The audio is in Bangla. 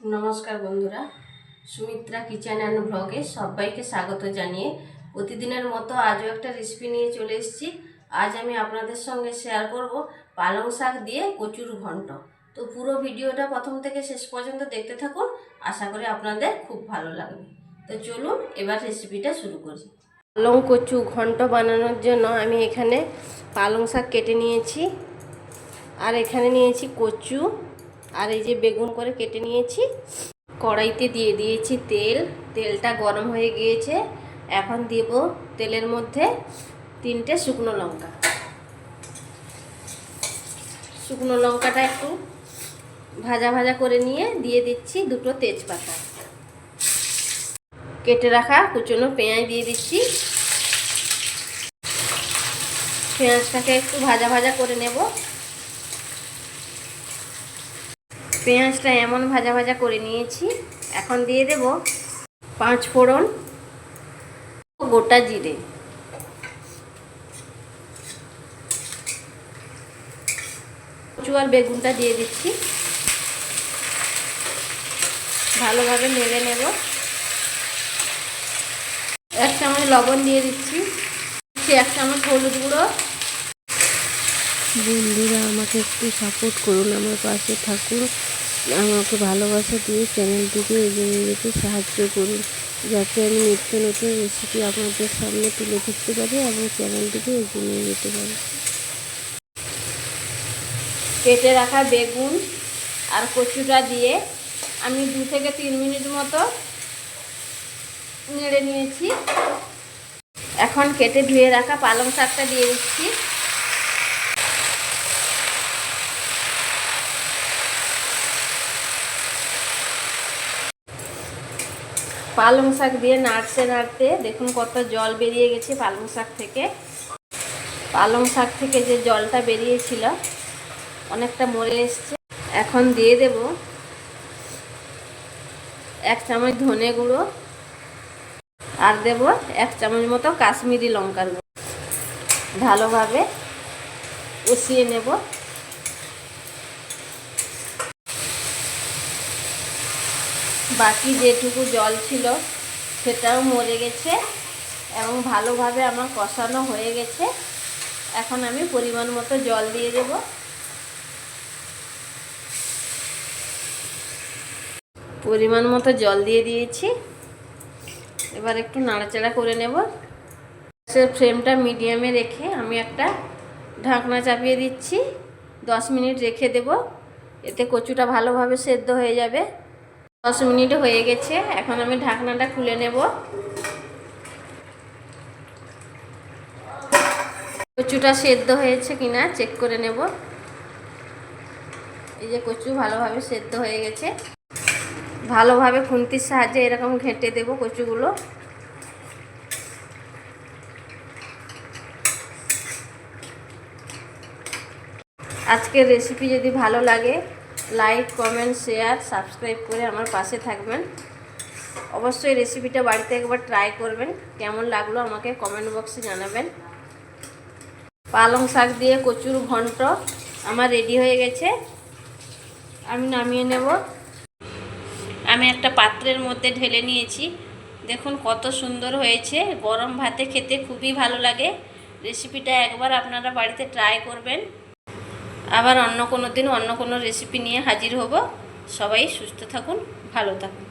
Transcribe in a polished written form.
নমস্কার বন্ধুরা, সুমিত্রা কিচেন অ্যান্ড ব্লগে সবাইকে স্বাগত জানিয়ে প্রতিদিনের মতো আজও একটা রেসিপি নিয়ে চলে এসেছি। আজ আমি আপনাদের সঙ্গে শেয়ার করব পালং শাক দিয়ে কচুর ঘন্ট। তো পুরো ভিডিওটা প্রথম থেকে শেষ পর্যন্ত দেখতে থাকুন, আশা করি আপনাদের খুব ভালো লাগবে। তো চলুন এবার রেসিপিটা শুরু করি। পালং কচু ঘন্ট বানানোর জন্য আমি এখানে পালং শাক কেটে নিয়েছি, আর এখানে নিয়েছি কচু, আর এই যে বেগুন করে কেটে নিয়েছি। কড়াইতে দিয়ে দিয়েছি তেলটা গরম হয়ে গিয়েছে। এখন দেব তেলের মধ্যে 3টে শুকনো লঙ্কা। শুকনো লঙ্কাটা একটু ভাজা ভাজা করে নিয়ে দিয়ে দিচ্ছি 2টো তেজপাতা। কেটে রাখা কুচনো পেঁয়াজ দিয়ে দিচ্ছি। পেঁয়াজটাকে একটু ভাজা ভাজা করে নেব। পেঁয়াজটা এমন ভাজা ভাজা করে নিয়েছি। এখন দিয়ে দেব 5 ফোড়ন, গোটা জিরে, কচু আর বেগুনটা দিয়ে দিচ্ছি। ভালোভাবে নেড়ে নেব। 1 চামচ লবণ দিয়ে দিচ্ছি। 1 চামচ হলুদ গুঁড়ো। বন্ধুরা, আমাকে একটু সাপোর্ট করুন, আমার পাশে থাকুন, আমাকে ভালোবাসা দিয়ে চ্যানেলটিকে এগিয়ে নিয়ে যেতে সাহায্য করুন, যাতে আমি নিত্য নতুন রেসিপি আপনাদের সামনে তুলে ধরতে পারি এবং চ্যানেলটিকে এগিয়ে নিয়ে যেতে পারি। কেটে রাখা বেগুন আর কচুটা দিয়ে আমি 2 থেকে 3 মিনিট মতো নেড়ে নিয়েছি। এখন কেটে ধুয়ে রাখা পালং শাকটা দিয়ে দিচ্ছি। পালং শাক দিয়ে নাড়তে নাড়তে দেখুন কত জল বেরিয়ে গেছে পালং শাক থেকে। পালং শাক থেকে যে জলটা বেরিয়েছিল অনেকটা মরে এসছে। এখন দিয়ে দেব 1 চামচ ধনে গুঁড়ো, আর দেব 1 চামচ মতো কাশ্মীরি লঙ্কার গুঁড়ো। ভালোভাবে কষিয়ে নেব। বাকি যেটুকু জল ছিল সেটাও মরে গেছে এবং ভালোভাবে আমার কষানো হয়ে গেছে। এখন আমি পরিমাণ মতো জল দিয়ে দেব। পরিমাণ মতো জল দিয়ে দিয়েছি। এবার একটু নাড়াচাড়া করে নেব। গ্যাসের ফ্লেমটা মিডিয়ামে রেখে আমি একটা ঢাকনা চাপিয়ে দিচ্ছি। 10 মিনিট রেখে দেব, এতে কচুটা ভালোভাবে সেদ্ধ হয়ে যাবে। 10 মিনিট হয়ে গেছে। এখন আমি ঢাকনাটা খুলে নেব। কচুটা সেদ্ধ হয়েছে কিনা চেক করে নেব। এই যে কচু ভালোভাবে সেদ্ধ হয়ে গেছে। ভালোভাবে খুন্তির সাহায্যে এরকম ঘেঁটে দেব কচুগুলো। আজকের রেসিপি যদি ভালো লাগে লাইক, কমেন্ট, শেয়ার, সাবস্ক্রাইব করে আমার পাশে থাকবেন। অবশ্যই রেসিপিটা বাড়িতে একবার ট্রাই করবেন। কেমন লাগলো আমাকে কমেন্ট বক্সে জানাবেন। পালং শাক দিয়ে কচুর ঘন্ট আমার রেডি হয়ে গেছে। আমি নামিয়ে নেব। আমি একটা পাত্রের মধ্যে ঢেলে নিয়েছি। দেখুন কত সুন্দর হয়েছে। গরম ভাতে খেতে খুবই ভালো লাগে। রেসিপিটা একবার আপনারা বাড়িতে ট্রাই করবেন। আবার অন্য কোনো দিন অন্য কোনো রেসিপি নিয়ে হাজির হব। সবাই সুস্থ থাকুন, ভালো থাকুন।